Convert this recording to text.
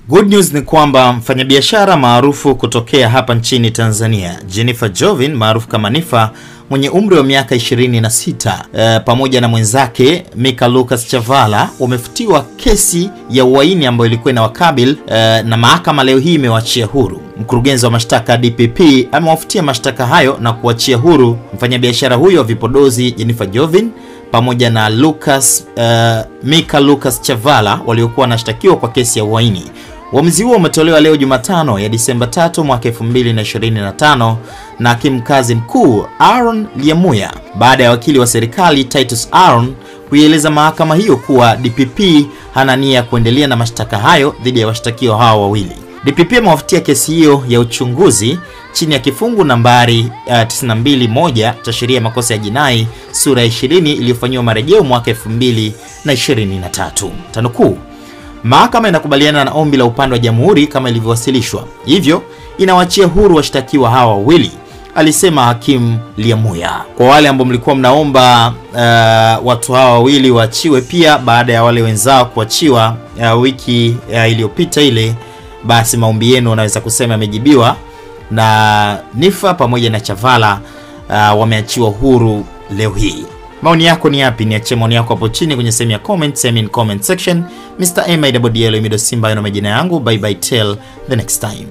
Good news ni kwamba mfanyabiashara maarufu kutokea hapa nchini Tanzania, Jennifer Jovin maarufu kama Nifa, mwenye umri wa miaka 26, pamoja na mwenzake Mika Lucas Chavala wamefutiwa kesi ya uhaini ambayo ilikuwa inawakabili, na mahakama leo hii imewaachia huru. Mkurugenzi wa mashtaka DPP amewafutia mashtaka hayo na kuachia huru mfanyabiashara huyo wa vipodozi Jennifer Jovin pamoja na Mika Lucas Chavala waliokuwa wanashtakiwa kwa kesi ya uhaini. Uamuzi huo umetolewa leo Jumatano ya Disemba 3 mwaka 2025 na hakimu mkazi mkuu Aaron Lyamuya baada ya wakili wa serikali Titus Aaron kuieleza mahakama hiyo kuwa DPP hana nia ya kuendelea na mashtaka hayo dhidi ya washtakiwa hao wawili. DPP amewafutia kesi hiyo ya uchunguzi chini ya kifungu nambari 92(1) cha sheria ya makosa ya jinai sura ya 20 iliyofanywa marejeo mwaka 2023. Tanukuu, mahakama inakubaliana na ombi la upande wa jamhuri kama ilivyowasilishwa, hivyo inawaachia huru washtakiwa hawa wawili, alisema hakimu Lyamuya. Kwa wale ambao mlikuwa mnaomba watu hawa wawili waachiwe pia baada ya wale wenzao kuachiwa wiki iliyopita ile, basi maombi yenu unaweza kusema yamejibiwa na Nifa pamoja na Chavala wameachiwa huru leo hii. Maoni yako ni yapi? Niachie maoni yako hapo chini kwenye sehemu ya comment section. Mr. MIDL Mido Simba yana majina yangu. Bye bye till the next time.